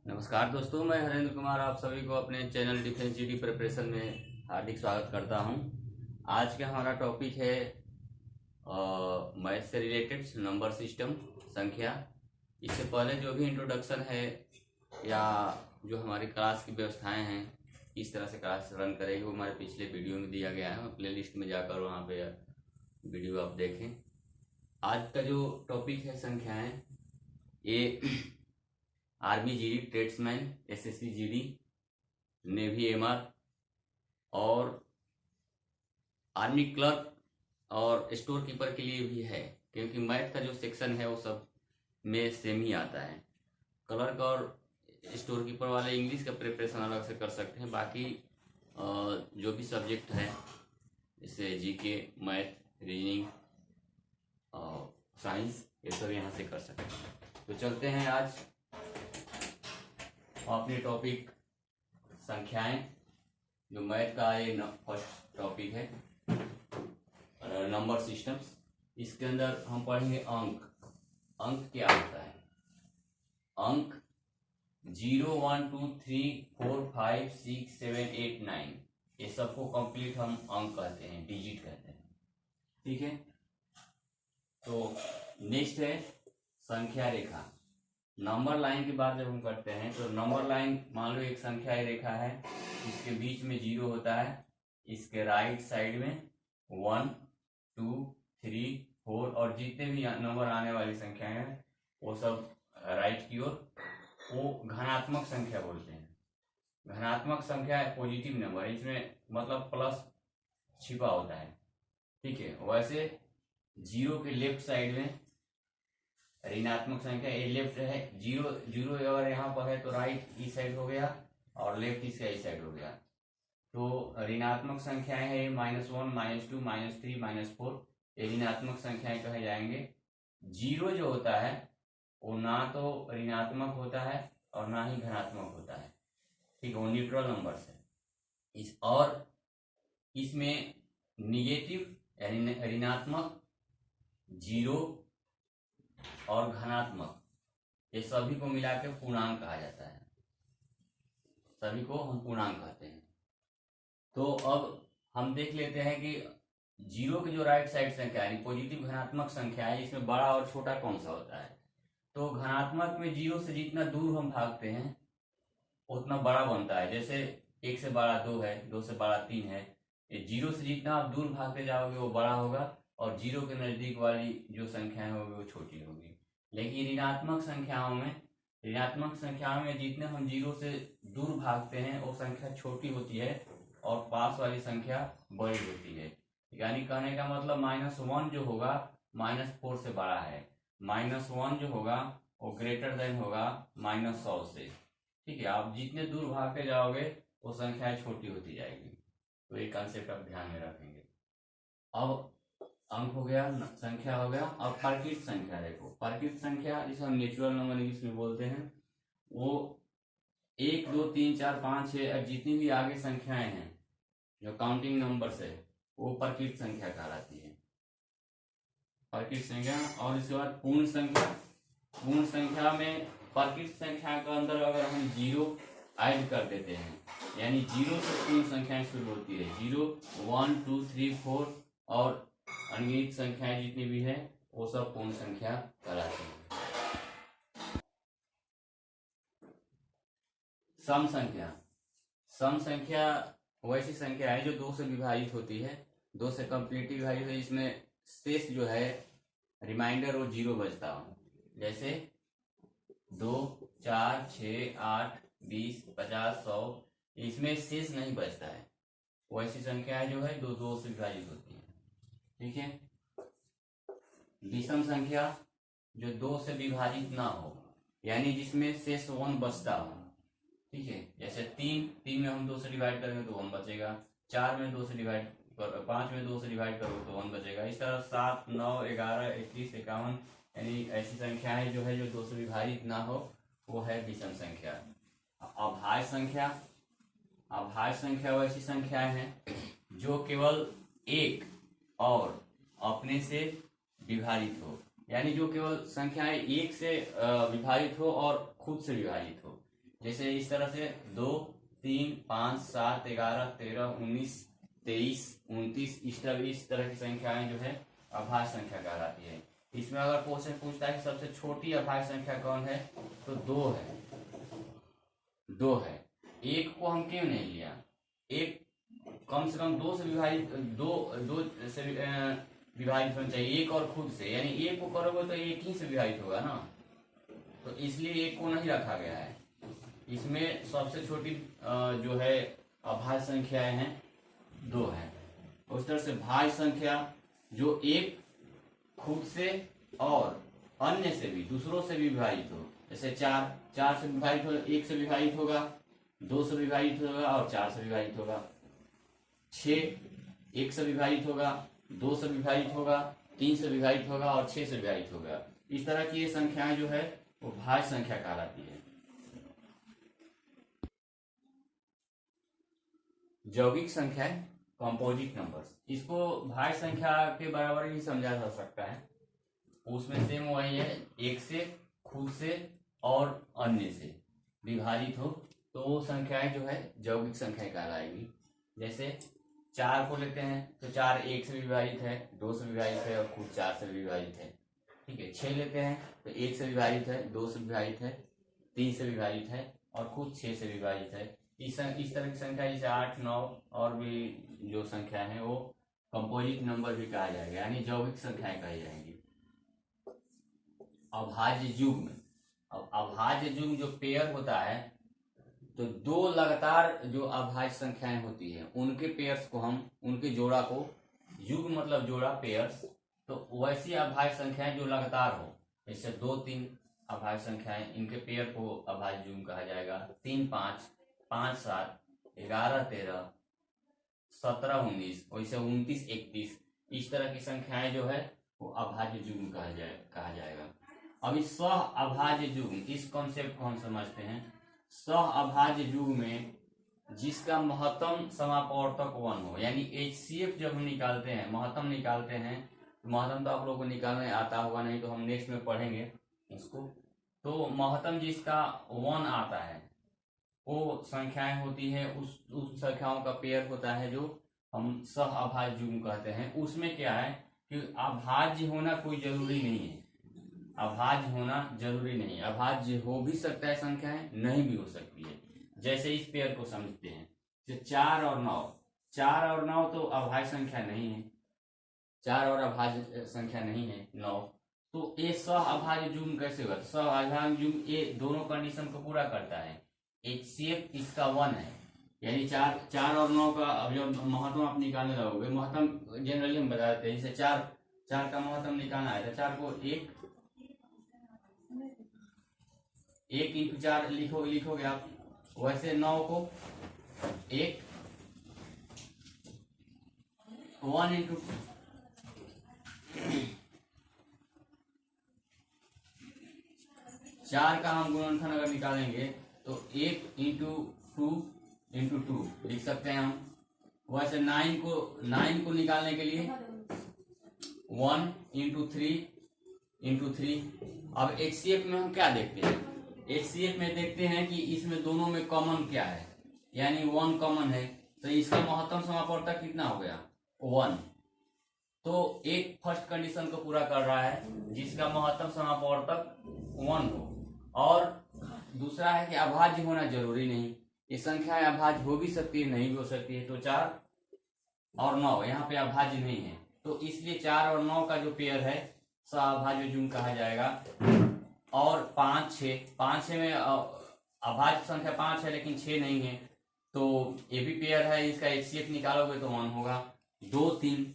नमस्कार दोस्तों, मैं हरेंद्र कुमार आप सभी को अपने चैनल डिफेंस जीडी प्रिपरेशन में हार्दिक स्वागत करता हूं। आज का हमारा टॉपिक है मैथ से रिलेटेड नंबर सिस्टम, संख्या। इससे पहले जो भी इंट्रोडक्शन है या जो हमारी क्लास की व्यवस्थाएं हैं, किस तरह से क्लास रन करेगी, वो हमारे पिछले वीडियो में दिया गया है। प्ले लिस्ट में जाकर वहाँ पे वीडियो आप देखें। आज का जो टॉपिक है संख्याएं, ये army GD, tradesman, SSC GD, navy MR और आर्मी क्लर्क और स्टोर कीपर के लिए भी है, क्योंकि मैथ का जो सेक्शन है वो सब में सेम ही आता है। क्लर्क और स्टोर कीपर वाले इंग्लिश का प्रिपरेशन अलग से कर सकते हैं, बाकी जो भी सब्जेक्ट है जैसे जीके, मैथ, रीजनिंग, साइंस, ये सब यहाँ से कर सकते हैं। तो चलते हैं आज अपने टॉपिक संख्याएं, जो मैथ का ये फर्स्ट टॉपिक है, नंबर सिस्टम्स। इसके अंदर हम पढ़ेंगे अंक। अंक क्या होता है? अंक 0, 1, 2, 3, 4, 5, 6, 7, 8, 9, ये सबको कंप्लीट हम अंक कहते हैं, डिजिट कहते हैं। ठीक है, तो नेक्स्ट है संख्या रेखा। नंबर लाइन की बात जब हम करते हैं तो नंबर लाइन, मान लो एक संख्या रेखा है, इसके बीच में 0 होता है, इसके राइट साइड में 1, 2, 3, 4 और जितने भी नंबर आने वाली संख्याएं हैं वो सब राइट की ओर, वो धनात्मक संख्या बोलते हैं। धनात्मक संख्या पॉजिटिव नंबर, इसमें मतलब प्लस छिपा होता है। ठीक है, वैसे 0 के लेफ्ट साइड में ऋणात्मक संख्या, ये लेफ्ट है, 0 0 अगर यहाँ पर है तो राइट इस साइड हो गया और लेफ्ट इसका इस साइड हो गया। तो ऋणात्मक संख्याएं हैं -1, -2, -3, -4, ये ऋणात्मक संख्याएं कहे जाएंगे। 0 जो होता है वो ना तो ऋणात्मक होता है और ना ही धनात्मक होता है। ठीक है, वो न्यूट्रल नंबर है। और इसमें निगेटिव यानी ऋणात्मक, 0 और धनात्मक, ये सभी को मिला के पूर्णांक कहा जाता है। सभी को हम पूर्णांक कहते हैं। तो अब हम देख लेते हैं कि 0 की जो राइट साइड संख्या है, पॉजिटिव धनात्मक संख्या है, इसमें बड़ा और छोटा कौन सा होता है? तो धनात्मक में 0 से जितना दूर हम भागते हैं उतना बड़ा बनता है। जैसे 1 से बड़ा 2 है, 2 से बड़ा 3 है। 0 से जितना आप दूर भागते जाओगे वो बड़ा होगा और 0 के नजदीक वाली जो संख्याएं होगी वो छोटी होगी। लेकिन ऋणात्मक संख्याओं में जितने हम 0 से दूर भागते हैं वो संख्या छोटी होती है और पास वाली संख्या बड़ी होती है। यानी कहने का मतलब -1 जो होगा -4 से बड़ा है, -1 जो होगा वो ग्रेटर देन होगा -100 से। ठीक है, आप जितने दूर भागते जाओगे वो संख्याएं छोटी होती जाएगी। तो ये कंसेप्ट आप ध्यान में रखेंगे। अब अंक हो गया, संख्या हो गया। और परकित संख्या देखो, परकित संख्या जिसे हम नेचुरल नंबर इंग्लिश में बोलते हैं, वो 1, 2, 3, 4, 5, 6 और जितनी भी आगे संख्याएं हैं जो काउंटिंग नंबर है वो परकित संख्या कहलाती है, परकित संख्या। और इसके बाद पूर्ण संख्या। पूर्ण संख्या में परकित संख्या के अंदर अगर हम 0 ऐड कर देते हैं, यानी 0 से पूर्ण संख्याएं शुरू होती है, 0, 1, 2, 3, 4 और अनगिनत संख्याएं जितनी भी है वो सब पूर्ण संख्या कहलाती है। सम संख्या। सम संख्या वैसी संख्या है जो 2 से विभाजित होती है, 2 से कंप्लीटली विभाजित है, इसमें शेष जो है रिमाइंडर वो 0 बचता हो। जैसे 2, 4, 6, 8, 20, 50, 100, इसमें शेष नहीं बचता है। वैसी संख्या है जो है 2 से विभाजित होती है। ठीक है, विषम संख्या जो 2 से विभाजित ना हो, यानी जिसमें शेष 1 बचता हो। ठीक है, जैसे 3 में हम 2 से डिवाइड करेंगे तो 1 बचेगा, 4 में 2 से डिवाइड 5 में 2 से डिवाइड करोगे तो 1 बचेगा। इस तरह 7, 9, 11, 21, 51, यानी ऐसी संख्याएं जो है जो 2 से विभाजित ना हो वो है विषम संख्या। अभाज्य संख्या। अभाज्य संख्या वैसी संख्याएं हैं जो केवल एक और अपने से विभाजित हो, यानी जो केवल संख्याएं 1 से विभाजित हो और खुद से विभाजित हो। जैसे इस तरह से 2, 3, 5, 7, 11, 13, 19, 23, 29 इस तरह की संख्याएं जो है अभाज्य संख्या कहलाती है। इसमें अगर क्वेश्चन पूछता है कि सबसे छोटी अभाज्य संख्या कौन है, तो 2 है। 2 है। 1 को हम क्यों नहीं लिया? 1 कम से कम 2 से विभाजित विभाजित होना चाहिए, 1 और खुद से, यानी 1 को करोगे तो 1 ही से विभाजित होगा ना, तो इसलिए 1 को नहीं रखा गया है। इसमें सबसे छोटी जो है अभाज्य संख्याएं हैं 2 है। उस तरह से भाज्य संख्या जो 1 खुद से और अन्य से भी, दूसरों से भी विभाजित हो, जैसे 4 से विभाजित हो, 1 से विभाजित होगा, 2 से विभाजित होगा और 4 से विभाजित होगा। 6 1 से विभाजित होगा, 2 से विभाजित होगा, 3 से विभाजित होगा और 6 से विभाजित होगा। इस तरह की ये संख्याएं जो है वो भाज्य संख्या कहलाती है। यौगिक संख्याएं, कंपोजिट नंबर्स, इसको भाज्य संख्या के बराबर ही समझा जा सकता है। उसमें सेम वही है, 1 से, खुद से और अन्य से विभाजित हो तो वो संख्याएं जो है यौगिक संख्या कहलाएगी। जैसे 4 को लेते हैं तो 4 1 से विभाजित है, 2 से विभाजित है और खुद 4 से विभाजित है। ठीक है। 6 लेते हैं तो 1 से विभाजित है, 2 से विभाजित है, 3 से विभाजित है और खुद 6 से विभाजित है। इस तरह की संख्या जैसे 8, 9 और भी जो संख्या है वो कंपोजिट नंबर भी कहा जाएगा, यानी यौगिक संख्याएं कही जाएंगी। अभाज्य युग्म, अब अभाज्य युग्म जो पेयर होता है, तो 2 लगातार जो अभाज्य संख्याएं होती है उनके पेयर्स को हम, उनके जोड़ा को, युग्म मतलब जोड़ा, पेयर्स, तो वैसी अभाज्य संख्याएं जो लगातार हो, जैसे 2, 3 अभाज्य संख्याएं, इनके पेयर को अभाज्य युग्म कहा जाएगा। 3, 5, 5, 7, 11, 13, 17, 19, वैसे 29, 31 इस तरह की संख्याएं जो है वो अभाज्य युग्म कहा जाएगा। अभी सह अभाज्य युग्म, इस कॉन्सेप्ट को हम समझते हैं। सह अभाज्य युग्म में जिसका महत्तम समापवर्तक 1 हो, यानी HCF जब हम निकालते हैं, महत्तम निकालते हैं, तो महत्तम तो आप लोगों को निकालने आता होगा, नहीं तो हम नेक्स्ट में पढ़ेंगे इसको। तो महत्तम जिसका 1 आता है वो संख्याएं होती है, उस संख्याओं का पेयर होता है जो हम सह अभाज्य युग्म कहते हैं। उसमें क्या है कि अभाज्य होना कोई जरूरी नहीं है, अभाज्य होना जरूरी नहीं, अभाज्य हो भी सकता है संख्याएं, नहीं भी हो सकती है। जैसे इस पेयर को समझते हैं, जो 4 और 9, 4 और 9 तो अभाज्य संख्या नहीं है, 4 और अभाज्य संख्या नहीं है 9, तो ये सह अभाज्य युग्म कैसे होगा? सह अभाज्य युग्म ये दोनों कंडीशन को पूरा करता है। HCF इसका 1 है, यानी 4 और 9 का अब जब महत्तम आप निकालने लगोगे, महत्तम जनरली हम बता देते हैं, जैसे 4 का महत्तम निकालना है तो 4 को 1 into 4 लिखोगे आप, वैसे 9 को 1 into 4 का हम गुणनखंड अगर निकालेंगे तो 1 into 2 लिख सकते हैं हम। वैसे 9 को निकालने के लिए 1 into 3 अब HCF में हम क्या देखते हैं? HCF में देखते हैं कि इसमें दोनों में कॉमन क्या है, यानी 1 कॉमन है, तो इसका महत्तम समापवर्तक कितना हो गया? 1। तो एक फर्स्ट कंडीशन को पूरा कर रहा है जिसका महत्तम समापवर्तक 1 हो, और दूसरा है कि अभाज्य होना जरूरी नहीं, ये संख्याएं अभाज्य हो भी सकती है, नहीं भी हो सकती है। तो 4 और 9 यहाँ पे अभाज्य नहीं है, तो इसलिए 4 और 9 का जो पेयर है सह-अभाज्य युग्म कहा जाएगा। और 5, 6 में अभाज्य संख्या 5 है लेकिन 6 नहीं है, तो ये भी पेयर है, इसका HCF निकालोगे तो 1 होगा। 2, 3,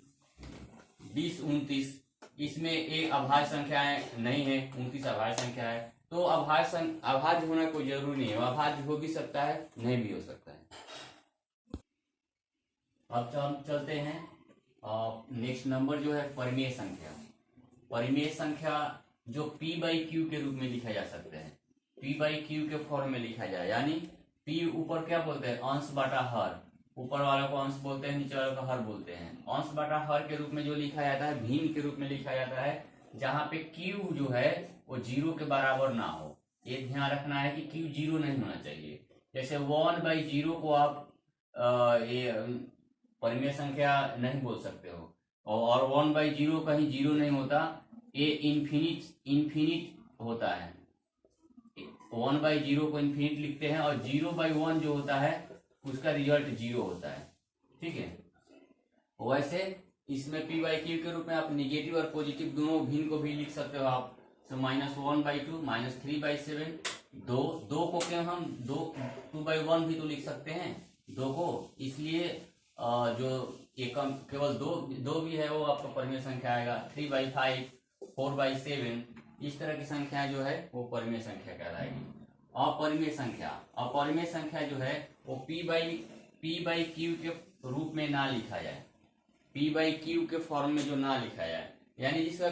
20, 29 इसमें एक अभाज्य संख्याएं नहीं है, 29 अभाज्य संख्या है, तो अभाज्य होना कोई जरूरी नहीं है, अभाज्य हो भी सकता है, नहीं भी हो सकता है। अब हम चलते हैं नेक्स्ट नंबर जो है परिमेय संख्या। परिमेय संख्या जो P/Q के रूप में लिखा जा सकता है, P/Q के फॉर्म में लिखा जाए, यानी P ऊपर क्या बोलते हैं? अंश बटा हर, ऊपर वालों को अंश बोलते हैं, नीचे वालों को हर बोलते हैं। अंश बटा हर के रूप में जो लिखा जाता है, भिन्न के रूप में लिखा जाता है, जहां पे Q जो है वो 0 के बराबर ना हो, ये ध्यान रखना है कि क्यू जीरो नहीं होना चाहिए। जैसे 1/0 को आप ये परिमेय संख्या नहीं बोल सकते हो, और 1/0 कहीं जीरो नहीं होता, ये इन्फिनिट होता है। 1/0 को इन्फिनिट लिखते हैं, और 0/1 जो होता है उसका रिजल्ट जीरो होता है। ठीक है, वैसे इसमें p/q के रूप में आप निगेटिव और पॉजिटिव दोनों भिन्न को भी लिख सकते हो आप। तो -1/2 -3/7, दो को क्यों हम 2/1 भी तो लिख सकते हैं, दो को, इसलिए जो एकम केवल दो भी है वो आपका परिमेय संख्या आएगा। 3/5 4/7 इस तरह की संख्या जो है वो परिमेय संख्या कहलाएगी। अपरिमेय संख्या जो है वो p/q के रूप में ना लिखा जाए, p/q के फॉर्म में जो ना लिखा जाए, यानी जिसका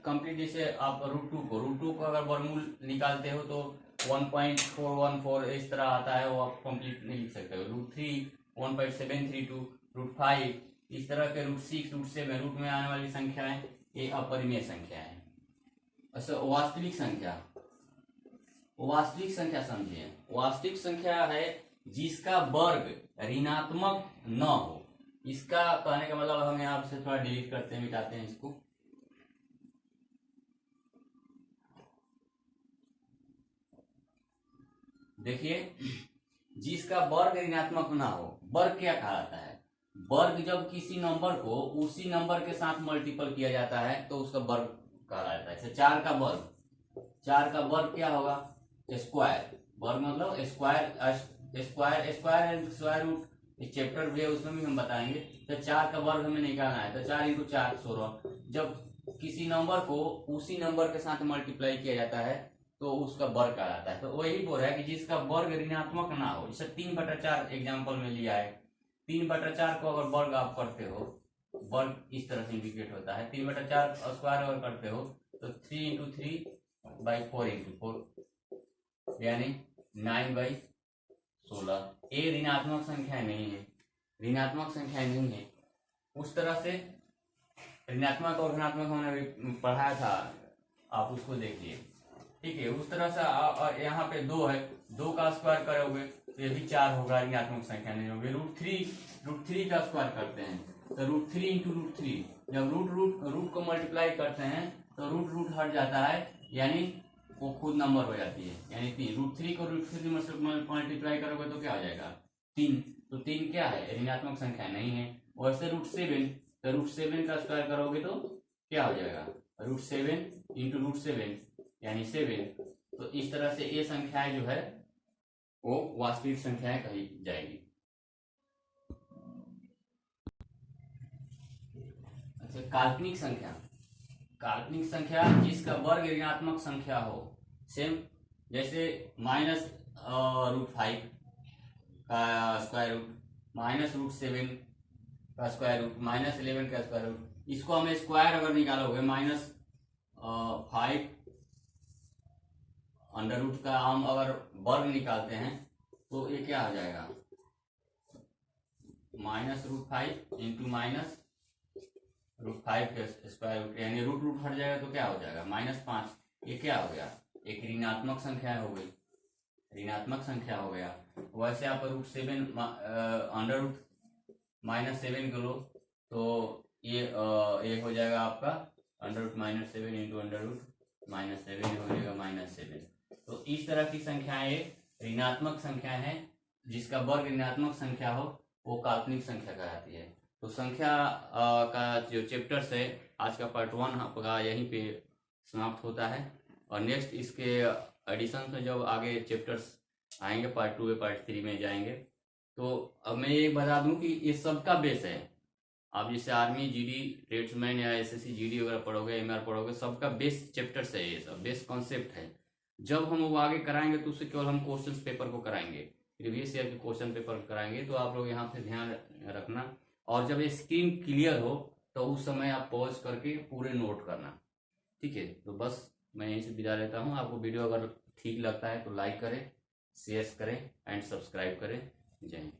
कंप्लीट जैसे आप √2 को अगर वर्गमूल निकालते हो तो 1.414 इस तरह आता है, वो आप कंप्लीट नहीं लिख सकते हो। √3 1.732 √5 इस तरह के √6 √7 रूट में आने वाली संख्याएं ये अपरिमेय संख्या है। अच्छा, वास्तविक संख्या समझिए। वास्तविक संख्या है जिसका वर्ग ऋणात्मक न हो। इसका कहने का मतलब हम यहाँ से थोड़ा डिलीट करते हैं, मिटाते हैं इसको। देखिए, जिसका वर्ग ऋणात्मक ना हो, वर्ग क्या कहलाता है? वर्ग जब किसी नंबर को उसी नंबर के साथ मल्टीपल किया जाता है तो उसका वर्ग कहलाता है। जैसे 4 का वर्ग क्या होगा? स्क्वायर। वर्ग मतलब स्क्वायर रूट इस चैप्टर भी है, उसमें भी हम बताएंगे। तो 4 का वर्ग हमें निकालना है, तो 4 × 4 16। जब किसी नंबर को उसी नंबर के साथ मल्टीप्लाई किया जाता है तो उसका वर्ग कहलाता है। तो वही बोल रहा है कि जिसका वर्ग ऋणात्मक ना हो। जैसे 3/4 एग्जाम्पल में लिया है, 3/4 को अगर वर्ग आप करते हो, वर्ग इस तरह से इंडिकेट होता है। 3/4 स्क्वायर अगर करते हो तो 3 × 3/4 × 4 यानी 9/16। ये ऋणात्मक संख्या नहीं है, उस तरह से ऋणात्मक और धनात्मक हमने पढ़ाया था, आप उसको देखिए। ठीक है, उस तरह से और यहाँ पे 2 है, 2 का स्क्वायर करोगे तो ये भी 4 होगा, ऋणात्मक संख्या नहीं होगी। √3 का स्क्वायर करते हैं तो √3 × √3, जब रूट को मल्टीप्लाई करते हैं तो रूट हट जाता है, यानी वो खुद नंबर हो जाती है, यानी 3। √3 को √3 मल्टीप्लाई करोगे तो क्या हो जाएगा? 3। तो 3 क्या है? ऋणात्मक संख्या नहीं है। वैसे √7, तो √7 का स्क्वायर करोगे तो क्या हो जाएगा? √7 × √7 यानी 7। तो इस तरह से ये संख्याएं जो है वो वास्तविक संख्याएं कही जाएगी। अच्छा, काल्पनिक संख्या जिसका वर्ग ऋणात्मक संख्या हो। सेम जैसे -√5 का स्क्वायर रूट, -√7 का स्क्वायर रूट, -11 का स्क्वायर रूट, इसको हमें स्क्वायर अगर निकालोगे -5 अंडर रूट का हम अगर वर्ग निकालते हैं तो ये क्या हो जाएगा? -√5 × -√5 के स्क्वायर रूट, यानी रूट हट जाएगा तो क्या हो जाएगा? -5। ये क्या हो गया? एक ऋणात्मक संख्या हो गई, वैसे आप √7 अंडर रूट -7 करो तो ये हो जाएगा आपका √7 × √7 हो जाएगा -7। तो इस तरह की संख्याएं ऋणात्मक संख्या है, जिसका वर्ग ऋणात्मक संख्या हो वो काल्पनिक संख्या कहलाती है। तो संख्या का जो चैप्टर्स है, आज का पार्ट 1 आपका यहीं पे समाप्त होता है, और नेक्स्ट इसके एडिशन में जब आगे चैप्टर्स आएंगे पार्ट 2 पार्ट 3 में जाएंगे। तो अब मैं ये बता दूं कि ये सबका बेस है। आप जैसे आर्मी, जीडी, ट्रेड्समैन या एसएससी जीडी वगैरह पढ़ोगे, एमआर पढ़ोगे, सबका बेस चैप्टर्स है, ये सब बेस कॉन्सेप्ट है। जब हम वो आगे कराएंगे तो उससे केवल हम क्वेश्चन पेपर को कराएंगे, प्रीवियस ईयर के क्वेश्चन पेपर कराएंगे। तो आप लोग यहाँ पे ध्यान रखना, और जब ये स्क्रीन क्लियर हो तो उस समय आप पॉज करके पूरे नोट करना। ठीक है, तो बस मैं यहीं से विदा लेता हूँ। आपको वीडियो अगर ठीक लगता है तो लाइक करें, शेयर करें एंड सब्सक्राइब करें। जय हिंद।